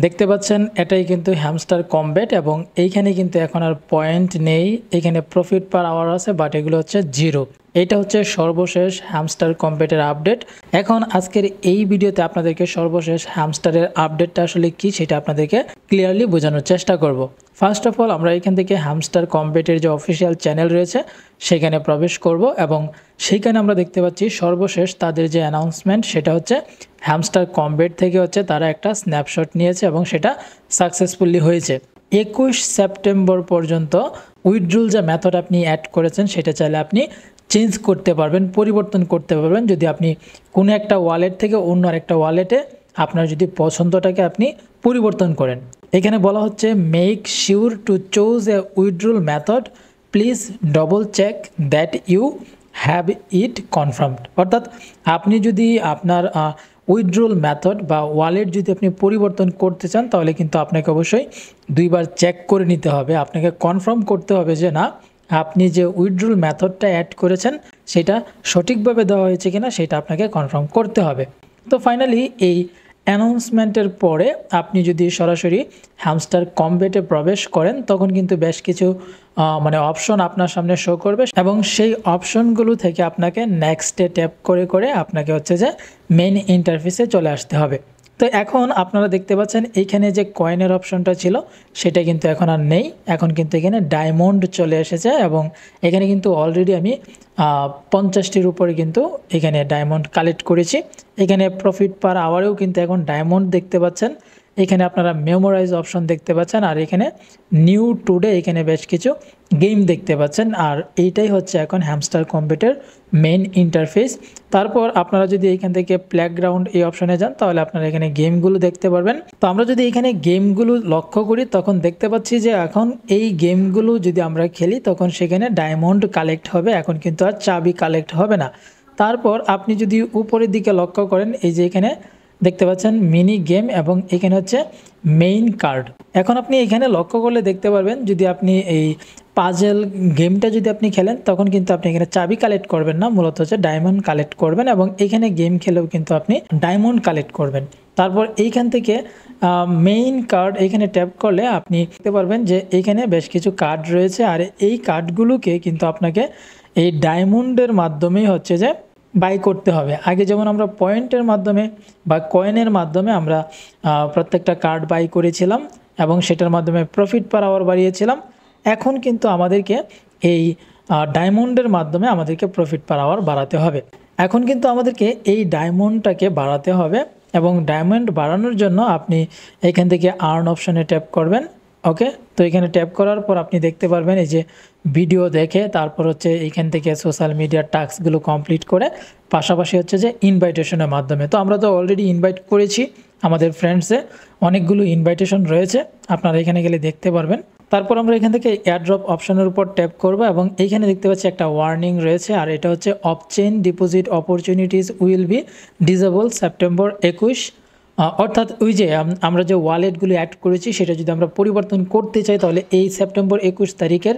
দেখতে পাচ্ছেন এটাই কিন্তু হ্যামস্টার কমব্যাট এবং এইখানে কিন্তু এখন আর পয়েন্ট নেই, এখানে প্রফিট পার আওয়ার আছে বাট এগুলো হচ্ছে 0। এটা হচ্ছে সর্বশেষ হ্যামস্টার কমব্যাটের আপডেট। এখন আজকের এই ভিডিওতে আপনাদেরকে সর্বশেষ হ্যামস্টারের আপডেটটা আসলে কি সেটা আপনাদেরকে ক্লিয়ারলি বোঝানোর চেষ্টা করব। ফার্স্ট অফ অল আমরা এখান থেকে হ্যামস্টার কমব্যাটের যে অফিসিয়াল চ্যানেল রয়েছে সেখানে প্রবেশ করব এবং সেইখানে আমরা দেখতে পাচ্ছি সর্বশেষ তাদের যে অ্যানাউন্সমেন্ট সেটা হচ্ছে হ্যামস্টার কমব্যাট থেকে হচ্ছে তারা একটা স্ন্যাপশট নিয়েছে এবং সেটা সাকসেসফুলি হয়েছে। 21 সেপ্টেম্বর পর্যন্ত উইথড্রল যে মেথড আপনি অ্যাড করেছেন সেটা চাইলে আপনি চেঞ্জ করতে পারবেন, পরিবর্তন করতে পারবেন যদি আপনি কোনো একটা ওয়ালেট থেকে অন্য আরেকটা ওয়ালেটে আপনার যদি পছন্দটাকে আপনি পরিবর্তন করেন। এখানে বলা হচ্ছে make sure to choose a withdrawal method, please double check that you have it confirmed. অর্থাৎ আপনি যদি আপনার উইথড্রল মেথড বা ওয়ালেট যদি আপনি পরিবর্তন করতে চান তাহলে কিন্তু আপনাকে অবশ্যই দুইবার চেক করে নিতে হবে, আপনাকে কনফার্ম করতে হবে যে না আপনি যে উইথড্রল মেথডটা অ্যাড করেছেন সেটা সঠিকভাবে দেওয়া হয়েছে কিনা সেটা আপনাকে কনফার্ম করতে হবে। তো ফাইনালি এই অ্যানাউন্সমেন্টের পরে আপনি যদি সরাসরি হ্যামস্টার কমব্যাটে প্রবেশ করেন তখন কিন্তু বেশ কিছু অপশন আপনার সামনে শো করবে এবং সেই অপশনগুলো থেকে আপনাকে নেক্সটে ট্যাপ করে করে আপনাকে হচ্ছে যে মেইন ইন্টারফেসে চলে আসতে হবে। তো এখন আপনারা দেখতে পাচ্ছেন এইখানে যে কয়েনের অপশনটা ছিল সেটা কিন্তু এখন আর নেই, এখন কিন্তু এখানে ডায়মন্ড চলে এসেছে এবং এখানে কিন্তু অলরেডি আমি 50টির উপরে কিন্তু এখানে ডায়মন্ড কালেক্ট করেছি। এখানে প্রফিট পার আওয়ারেও কিন্তু এখন ডায়মন্ড দেখতে পাচ্ছেন, এখানে আপনারা মেমোরাইজ অপশন দেখতে পাচ্ছেন আর এখানে নিউ টুডে এখানে বেশ কিছু গেম দেখতে পাচ্ছেন। আর এইটাই হচ্ছে এখন হ্যামস্টার কমব্যাটের মেইন ইন্টারফেস। তারপর আপনারা যদি এখান থেকে প্লেগ্রাউন্ড এই অপশনে যান তাহলে আপনারা এখানে গেমগুলো দেখতে পারবেন। তো আমরা যদি এখানে গেমগুলো লক্ষ্য করি তখন দেখতে পাচ্ছি যে এখন এই গেমগুলো যদি আমরা খেলি তখন সেখানে ডায়মন্ড কালেক্ট হবে, এখন কিন্তু আর চাবি কালেক্ট হবে না। তারপর আপনি যদি উপরের দিকে লক্ষ্য করেন এই যে এখানে দেখতে পাচ্ছেন মিনি গেম এবং এখানে হচ্ছে মেইন কার্ড। এখন আপনি এখানে লক্ষ্য করলে দেখতে পারবেন যদি আপনি এই পাজেল গেমটা যদি আপনি খেলেন তখন কিন্তু আপনি এখানে চাবি কালেক্ট করবেন না, মূলত হচ্ছে ডায়মন্ড কালেক্ট করবেন এবং এখানে গেম খেলেও কিন্তু আপনি ডায়মন্ড কালেক্ট করবেন। তারপর এইখান থেকে মেইন কার্ড এখানে ট্যাপ করলে আপনি দেখতে পারবেন যে এইখানে বেশ কিছু কার্ড রয়েছে আর এই কার্ডগুলোকে কিন্তু আপনাকে এই ডায়মন্ডের মাধ্যমেই হচ্ছে যে বাই করতে হবে। আগে যেমন আমরা পয়েন্টের মাধ্যমে বা কয়েনের মাধ্যমে আমরা প্রত্যেকটা কার্ড বাই করেছিলাম এবং সেটার মাধ্যমে প্রফিট পার আওয়ার বাড়িয়েছিলাম, এখন কিন্তু আমাদেরকে এই ডায়মন্ডের মাধ্যমে আমাদেরকে প্রফিট পার আওয়ার বাড়াতে হবে। এখন কিন্তু আমাদেরকে এই ডায়মন্ডটাকে বাড়াতে হবে এবং ডায়মন্ড বাড়ানোর জন্য আপনি এখান থেকে আর্ন অপশানে ট্যাপ করবেন। ওকে, তো এখানে ট্যাপ করার পর আপনি দেখতে পারবেন এই যে ভিডিও দেখে তারপর হচ্ছে এইখান থেকে সোশ্যাল মিডিয়ার টাস্কগুলো কমপ্লিট করে পাশাপাশি হচ্ছে যে ইনভাইটেশনের মাধ্যমে। তো আমরা তো অলরেডি ইনভাইট করেছি আমাদের ফ্রেন্ডসে, অনেকগুলো ইনভাইটেশন রয়েছে, আপনারা এখানে গেলে দেখতে পারবেন। তারপর আমরা এখান থেকে এয়ারড্রপ অপশনের উপর ট্যাপ করব এবং এইখানে দেখতে পাচ্ছি একটা ওয়ার্নিং রয়েছে আর এটা হচ্ছে of chain deposit opportunities will be disable September 21। অর্থাৎ ওই যে আমরা যে ওয়ালেটগুলো অ্যাড করেছি সেটা যদি আমরা পরিবর্তন করতে চাই তাহলে এই সেপ্টেম্বর 21 তারিখের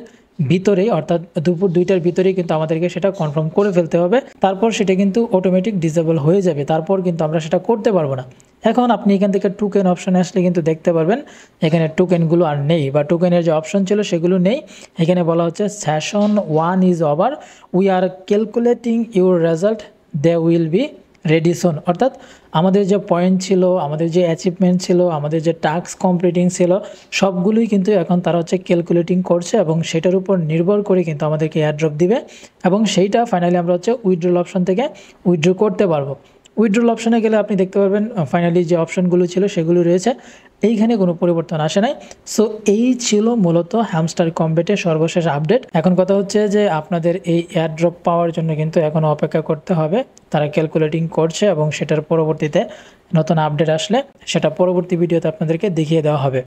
ভিতরেই অর্থাৎ দুপুর 2টার ভিতরেই কিন্তু আমাদেরকে সেটা কনফার্ম করে ফেলতে হবে, তারপর সেটা কিন্তু অটোমেটিক ডিসেবল হয়ে যাবে, তারপর কিন্তু আমরা সেটা করতে পারবো না। এখন আপনি এখান থেকে টোকেন অপশানে আসলে কিন্তু দেখতে পারবেন এখানে টোকেনগুলো আর নেই বা টোকেনের যে অপশন ছিল সেগুলো নেই। এখানে বলা হচ্ছে session 1 is over, we are calculating your result, they will be ready soon. অর্থাৎ আমাদের যে পয়েন্ট ছিল, আমাদের যে অ্যাচিভমেন্ট ছিল, আমাদের যে টাস্ক কমপ্লিটিং ছিল সবগুলোই কিন্তু এখন তারা হচ্ছে ক্যালকুলেটিং করছে এবং সেটার উপর নির্ভর করে কিন্তু আমাদেরকে এয়ারড্রপ দিবে এবং সেইটা ফাইনালি আমরা হচ্ছে উইথড্রল অপশন থেকে উইথড্র করতে পারবো। উইথড্রল অপশনে গেলে আপনি দেখতে পারবেন ফাইনালি যে অপশনগুলো ছিল সেগুলো রয়েছে, এইখানে কোনো পরিবর্তন আসে নাই। সো এই ছিল মূলত হ্যামস্টার কমব্যাটের সর্বশেষ আপডেট। এখন কথা হচ্ছে যে আপনাদের এই এয়ারড্রপ পাওয়ার জন্য কিন্তু এখন অপেক্ষা করতে হবে, তারা ক্যালকুলেটিং করছে এবং সেটার পরবর্তীতে নতুন আপডেট আসলে সেটা পরবর্তী ভিডিওতে আপনাদেরকে দেখিয়ে দেওয়া হবে।